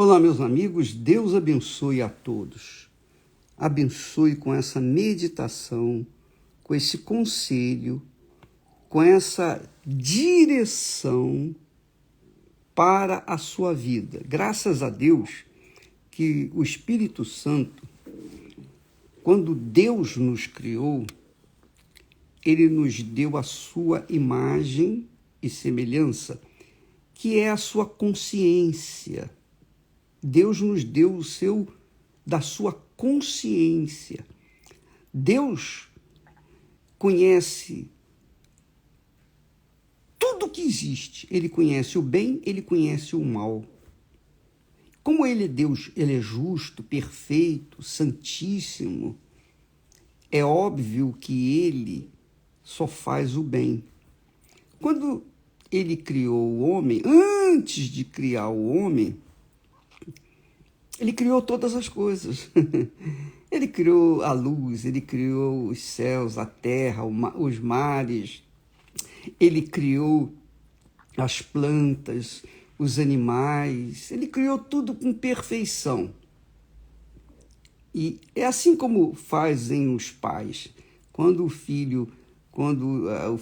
Olá, meus amigos, Deus abençoe a todos. Abençoe com essa meditação, com esse conselho, com essa direção para a sua vida. Graças a Deus que o Espírito Santo, quando Deus nos criou, ele nos deu a sua imagem e semelhança, que é a sua consciência. Deus nos deu da sua consciência. Deus conhece tudo que existe. Ele conhece o bem, ele conhece o mal. Como ele é Deus, ele é justo, perfeito, santíssimo, é óbvio que ele só faz o bem. Quando ele criou o homem, antes de criar o homem, ele criou todas as coisas. Ele criou a luz, ele criou os céus, a terra, os mares. Ele criou as plantas, os animais. Ele criou tudo com perfeição. E é assim como fazem os pais. Quando o filho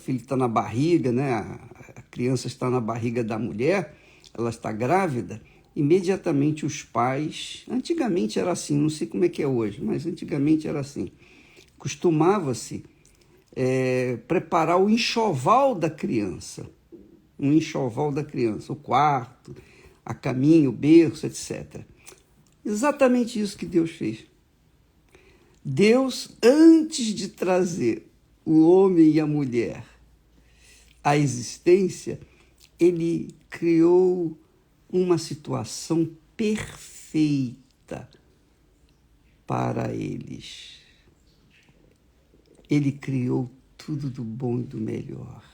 está na barriga, né? A criança está na barriga da mulher, ela está grávida, imediatamente os pais, antigamente era assim, não sei como é que é hoje, mas antigamente era assim, costumava-se preparar o enxoval da criança, o quarto, a caminha, o berço, etc. Exatamente isso que Deus fez. Deus, antes de trazer o homem e a mulher à existência, ele criou uma situação perfeita para eles. Ele criou tudo do bom e do melhor.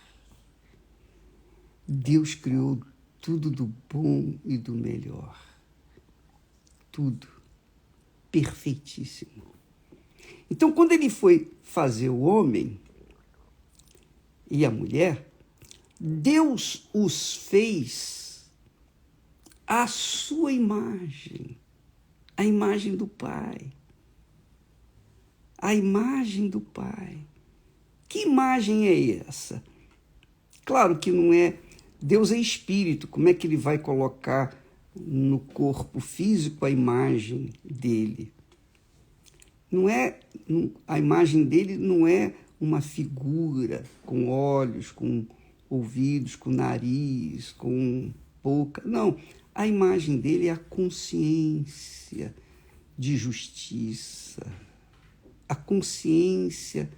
Deus criou tudo do bom e do melhor. Tudo. Perfeitíssimo. Então, quando ele foi fazer o homem e a mulher, Deus os fez à sua imagem, a imagem do Pai. A imagem do Pai. Que imagem é essa? Claro que não é... Deus é espírito, como é que ele vai colocar no corpo físico a imagem dele? Não é, a imagem dele não é uma figura com olhos, com ouvidos, com nariz, com boca. Não, a imagem dele é a consciência de justiça, a consciência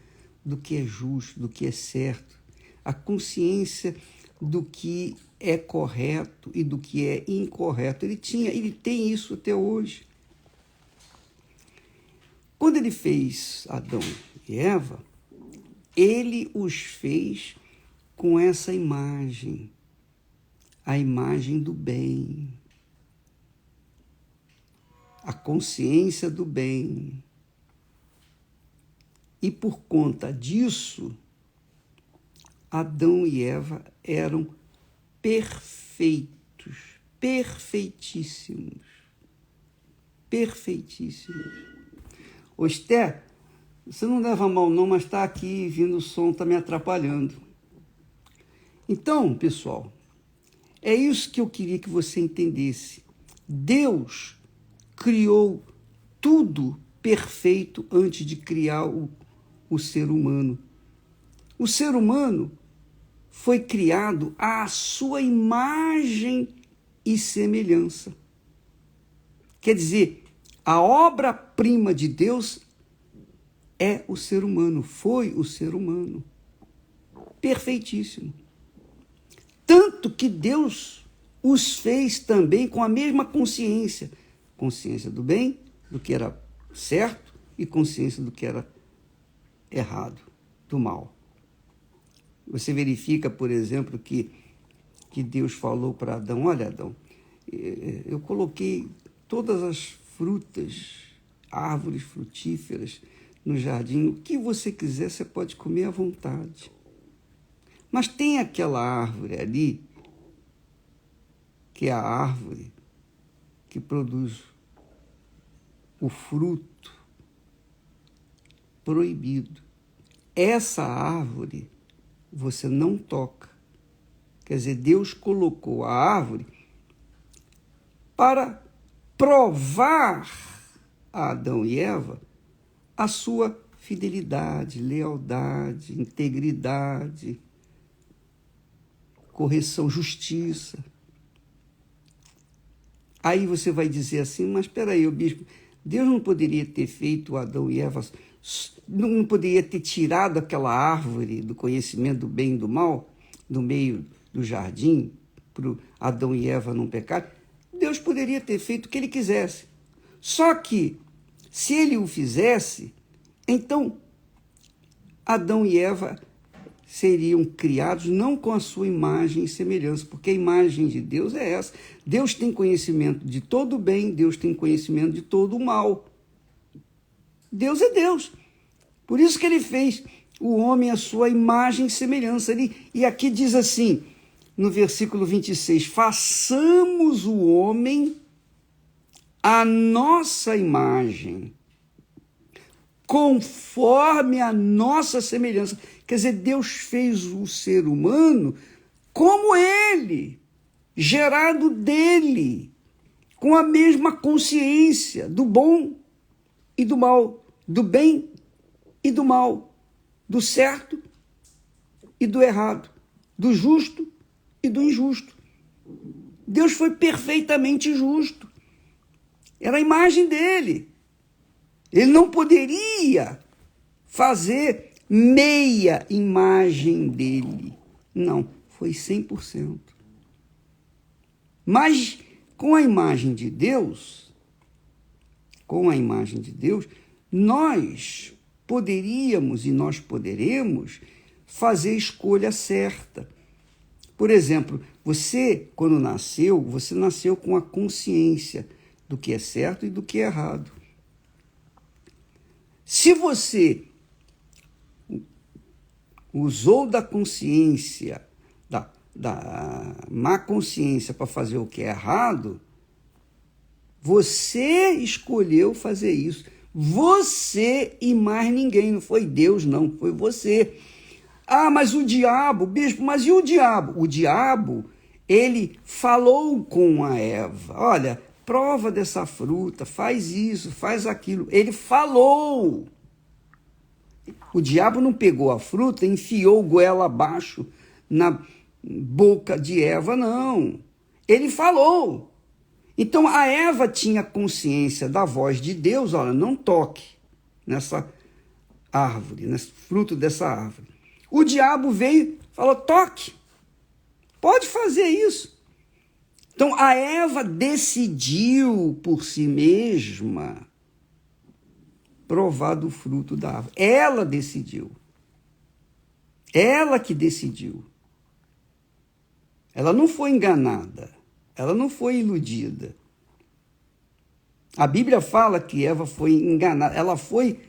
do que é justo, do que é certo, a consciência do que é correto e do que é incorreto. Ele tem isso até hoje. Quando ele fez Adão e Eva, ele os fez com essa imagem, a imagem do bem, a consciência do bem. E por conta disso, Adão e Eva eram perfeitos, perfeitíssimos, perfeitíssimos. Ô, Esther, você não leva mal não, mas está aqui vindo o som, está me atrapalhando. Então, pessoal, é isso que eu queria que você entendesse. Deus criou tudo perfeito antes de criar o ser humano. O ser humano foi criado à sua imagem e semelhança. Quer dizer, a obra-prima de Deus é o ser humano, foi o ser humano. Perfeitíssimo. Tanto que Deus os fez também com a mesma consciência. Consciência do bem, do que era certo, e consciência do que era errado, do mal. Você verifica, por exemplo, que Deus falou para Adão: olha, Adão, eu coloquei todas as frutas, árvores frutíferas no jardim, o que você quiser você pode comer à vontade. Mas tem aquela árvore ali, que é a árvore que produz o fruto proibido. Essa árvore você não toca. Quer dizer, Deus colocou a árvore para provar a Adão e Eva a sua fidelidade, lealdade, integridade, correção, justiça. Aí você vai dizer assim, mas espera aí, bispo, Deus não poderia ter feito Adão e Eva, não poderia ter tirado aquela árvore do conhecimento do bem e do mal, do meio do jardim, para Adão e Eva não pecarem? Deus poderia ter feito o que ele quisesse. Só que, se ele o fizesse, então Adão e Eva seriam criados não com a sua imagem e semelhança, porque a imagem de Deus é essa. Deus tem conhecimento de todo o bem, Deus tem conhecimento de todo o mal. Deus é Deus. Por isso que ele fez o homem à sua imagem e semelhança. E aqui diz assim, no versículo 26, façamos o homem à nossa imagem, conforme a nossa semelhança. Quer dizer, Deus fez o ser humano como ele, gerado dele, com a mesma consciência do bom e do mal, do bem e do mal, do certo e do errado, do justo e do injusto. Deus foi perfeitamente justo. Era a imagem dele. Ele não poderia fazer meia imagem dele. Não, foi 100%. Mas com a imagem de Deus, nós poderíamos e nós poderemos fazer a escolha certa. Por exemplo, você, quando nasceu, você nasceu com a consciência do que é certo e do que é errado. Se você usou da consciência, da má consciência para fazer o que é errado, você escolheu fazer isso. Você e mais ninguém, não foi Deus, não, foi você. Ah, mas o diabo, bispo, mas e o diabo? O diabo, ele falou com a Eva, olha, prova dessa fruta, faz isso, faz aquilo. Ele falou. O diabo não pegou a fruta e enfiou goela abaixo na boca de Eva, não. Ele falou. Então a Eva tinha consciência da voz de Deus, olha, não toque nessa árvore, nesse fruto dessa árvore. O diabo veio e falou, toque, pode fazer isso. Então a Eva decidiu por si mesma provar do fruto da árvore. Ela decidiu. Ela que decidiu. Ela não foi enganada. Ela não foi iludida. A Bíblia fala que Eva foi enganada. Ela foi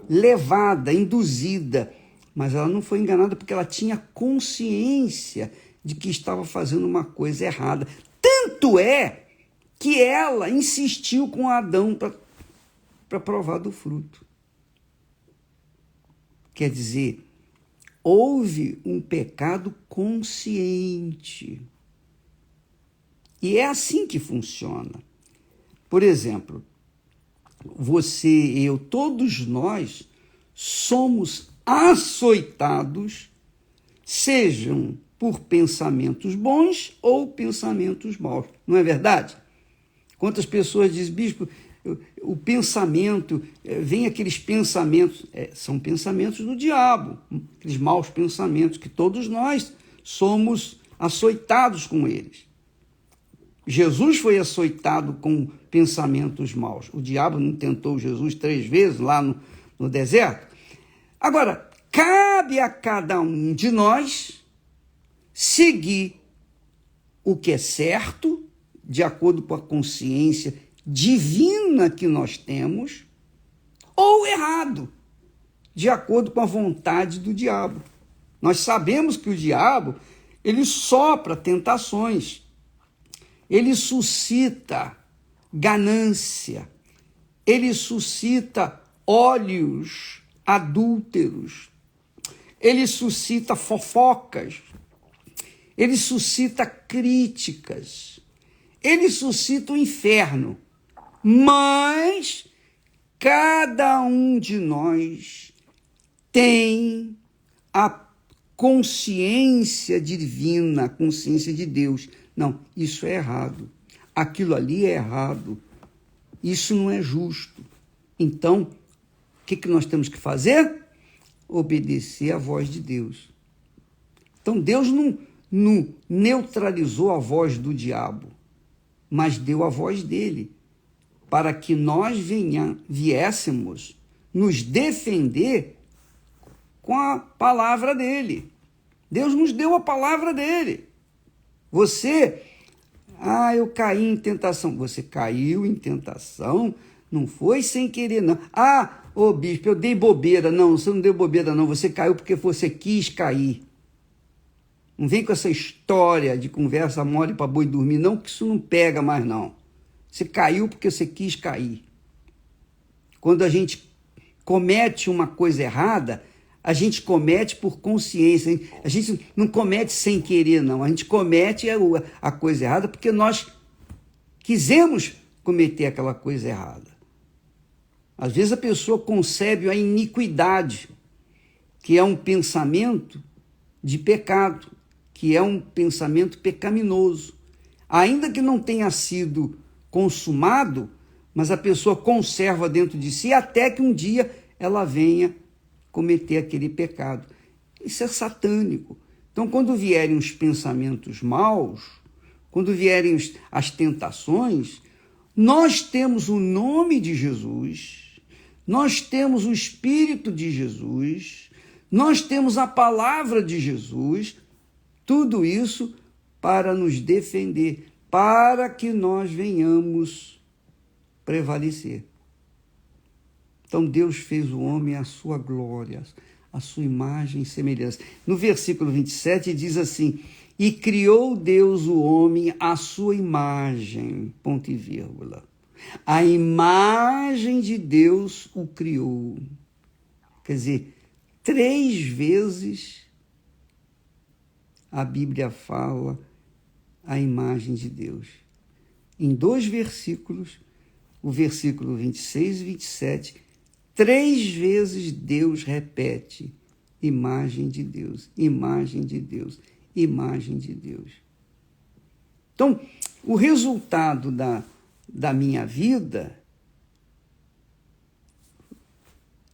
levada, induzida. Mas ela não foi enganada porque ela tinha consciência de que estava fazendo uma coisa errada. Tanto é que ela insistiu com Adão para provar do fruto. Quer dizer, houve um pecado consciente. E é assim que funciona. Por exemplo, você, eu, todos nós somos açoitados, sejam por pensamentos bons ou pensamentos maus. Não é verdade? Quantas pessoas dizem, bispo, o pensamento, vem aqueles pensamentos, são pensamentos do diabo, aqueles maus pensamentos que todos nós somos açoitados com eles. Jesus foi açoitado com pensamentos maus. O diabo não tentou Jesus 3 vezes lá no deserto? Agora, cabe a cada um de nós seguir o que é certo, de acordo com a consciência divina que nós temos, ou errado, de acordo com a vontade do diabo. Nós sabemos que o diabo, ele sopra tentações, ele suscita ganância, ele suscita ódios adúlteros, ele suscita fofocas, ele suscita críticas, ele suscita o inferno. Mas cada um de nós tem a consciência divina, a consciência de Deus. Não, isso é errado. Aquilo ali é errado. Isso não é justo. Então, o que nós temos que fazer? Obedecer à voz de Deus. Então, Deus não neutralizou a voz do diabo, mas deu a voz dele, para que nós viéssemos nos defender com a palavra dele. Deus nos deu a palavra dele. Eu caí em tentação. Você caiu em tentação, não foi sem querer, não. Bispo, eu dei bobeira. Não, você não deu bobeira, não. Você caiu porque você quis cair. Não vem com essa história de conversa mole para boi dormir, não, que isso não pega mais, não. Você caiu porque você quis cair. Quando a gente comete uma coisa errada, a gente comete por consciência. A gente não comete sem querer, não. A gente comete a coisa errada porque nós quisemos cometer aquela coisa errada. Às vezes a pessoa concebe a iniquidade, que é um pensamento de pecado, que é um pensamento pecaminoso. Ainda que não tenha sido consumado, mas a pessoa conserva dentro de si até que um dia ela venha cometer aquele pecado. Isso é satânico. Então, quando vierem os pensamentos maus, quando vierem as tentações, nós temos o nome de Jesus, nós temos o Espírito de Jesus, nós temos a palavra de Jesus, tudo isso para nos defender, para que nós venhamos prevalecer. Então Deus fez o homem à sua glória, à sua imagem e semelhança. No versículo 27 diz assim: e criou Deus o homem à sua imagem, ponto e vírgula. A imagem de Deus o criou. Quer dizer, 3 vezes a Bíblia fala a imagem de Deus. Em 2 versículos, o versículo 26 e 27, 3 vezes Deus repete imagem de Deus, imagem de Deus, imagem de Deus. Então, o resultado da minha vida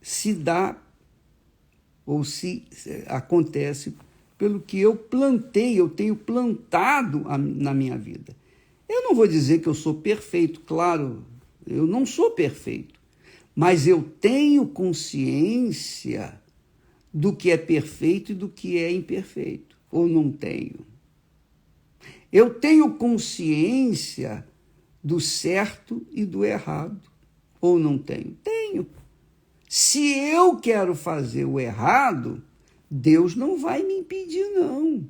se dá ou se acontece pelo que eu plantei, eu tenho plantado na minha vida. Eu não vou dizer que eu sou perfeito, claro, eu não sou perfeito, mas eu tenho consciência do que é perfeito e do que é imperfeito, ou não tenho. Eu tenho consciência do certo e do errado, ou não tenho? Tenho. Se eu quero fazer o errado, Deus não vai me impedir, não.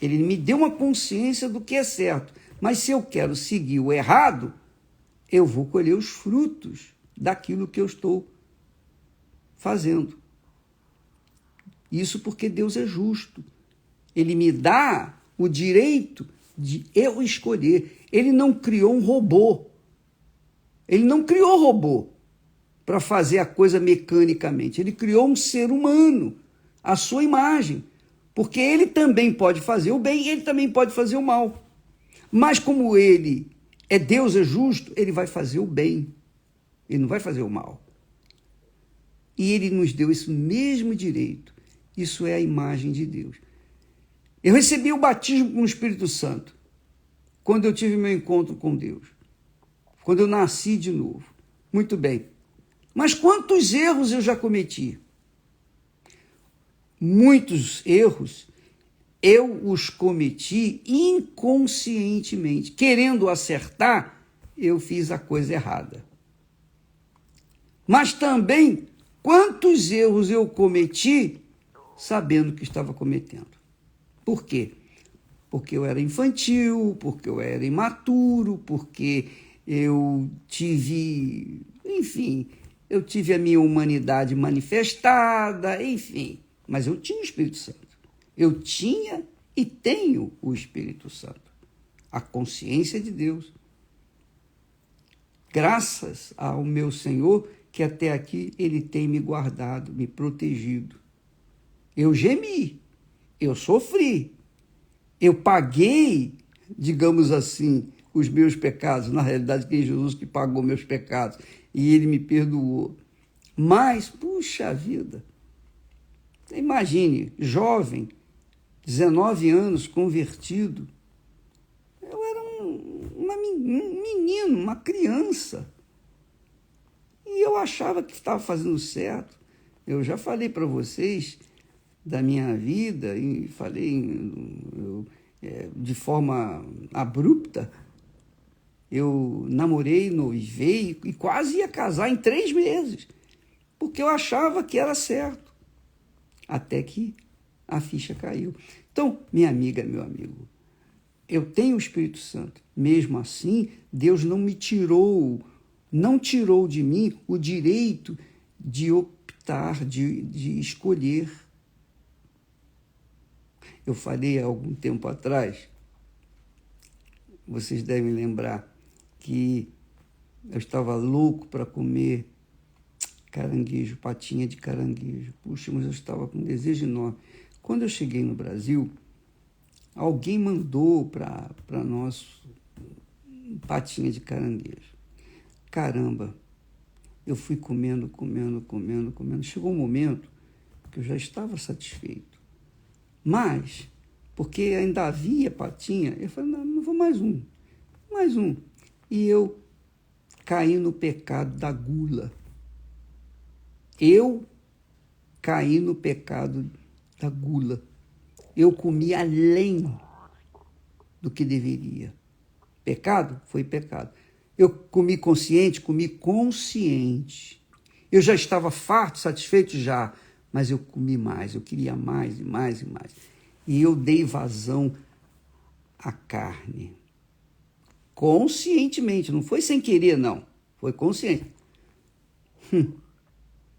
Ele me deu uma consciência do que é certo, mas se eu quero seguir o errado, eu vou colher os frutos daquilo que eu estou fazendo. Isso porque Deus é justo. Ele me dá o direito de eu escolher. Ele não criou um robô. Ele não criou robô para fazer a coisa mecanicamente. Ele criou um ser humano, à sua imagem. Porque ele também pode fazer o bem e ele também pode fazer o mal. Mas como ele é Deus, é justo, ele vai fazer o bem. Ele não vai fazer o mal. E ele nos deu esse mesmo direito. Isso é a imagem de Deus. Eu recebi o batismo com o Espírito Santo quando eu tive meu encontro com Deus. Quando eu nasci de novo. Muito bem. Mas quantos erros eu já cometi? Muitos erros eu os cometi inconscientemente. Querendo acertar, eu fiz a coisa errada. Mas também, quantos erros eu cometi sabendo que estava cometendo? Por quê? Porque eu era infantil, porque eu era imaturo, porque eu tive, enfim, eu tive a minha humanidade manifestada, enfim, mas eu tinha o Espírito Santo. Eu tinha e tenho o Espírito Santo, a consciência de Deus. Graças ao meu Senhor, que até aqui Ele tem me guardado, me protegido. Eu gemi, eu sofri, eu paguei, digamos assim, os meus pecados. Na realidade, foi Jesus que pagou meus pecados e Ele me perdoou. Mas, puxa vida, imagine, jovem, 19 anos, convertido, eu era um menino, uma criança, e eu achava que estava fazendo certo. Eu já falei para vocês da minha vida, e falei de forma abrupta. Eu namorei, noivei e quase ia casar em 3 meses, porque eu achava que era certo, até que a ficha caiu. Então, minha amiga, meu amigo, eu tenho o Espírito Santo. Mesmo assim, Deus não tirou de mim o direito de optar, de escolher. Eu falei há algum tempo atrás, vocês devem lembrar, que eu estava louco para comer caranguejo, patinha de caranguejo. Puxa, mas eu estava com um desejo enorme. Quando eu cheguei no Brasil, alguém mandou para nós patinha de caranguejo. Caramba, eu fui comendo. Chegou um momento que eu já estava satisfeito. Mas, porque ainda havia patinha, eu falei, não vou mais um. E eu caí no pecado da gula. Eu caí no pecado da gula. Eu comi além do que deveria. Pecado? Foi pecado. Eu comi consciente. Eu já estava farto, satisfeito já, mas eu comi mais, eu queria mais e mais. E eu dei vazão à carne. Conscientemente, não foi sem querer, não. Foi consciente.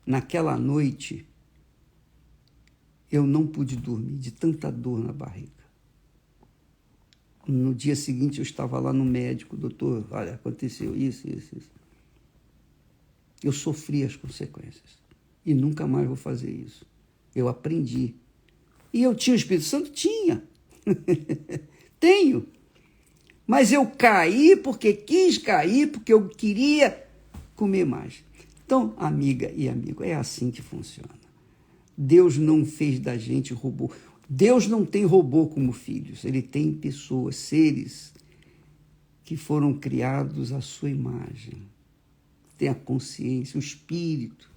Naquela noite, eu não pude dormir de tanta dor na barriga. No dia seguinte, eu estava lá no médico, doutor, olha, aconteceu isso. Eu sofri as consequências e nunca mais vou fazer isso. Eu aprendi. E eu tinha o Espírito Santo? Tinha. Tenho. Mas eu caí porque quis cair, porque eu queria comer mais. Então, amiga e amigo, é assim que funciona. Deus não fez da gente robô. Deus não tem robô como filhos. Ele tem pessoas, seres que foram criados à sua imagem. Tem a consciência, o espírito,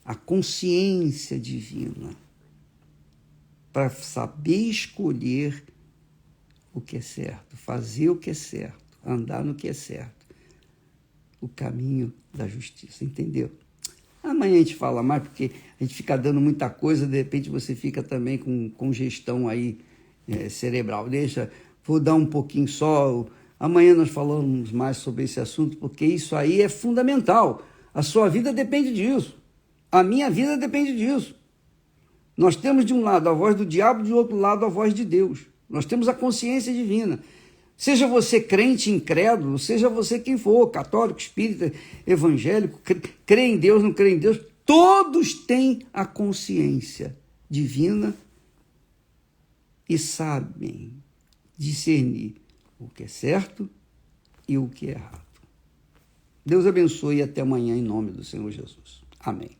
a consciência divina, para saber escolher o que é certo, fazer o que é certo, andar no que é certo, o caminho da justiça, entendeu? Amanhã a gente fala mais, porque a gente fica dando muita coisa, de repente você fica também com congestão aí cerebral. Vou dar um pouquinho só. Amanhã nós falamos mais sobre esse assunto, porque isso aí é fundamental. A sua vida depende disso. A minha vida depende disso. Nós temos de um lado a voz do diabo, de outro lado a voz de Deus. Nós temos a consciência divina. Seja você crente, incrédulo, seja você quem for, católico, espírita, evangélico, crê em Deus, não crê em Deus, todos têm a consciência divina e sabem discernir o que é certo e o que é errado. Deus abençoe e até amanhã em nome do Senhor Jesus. Amém.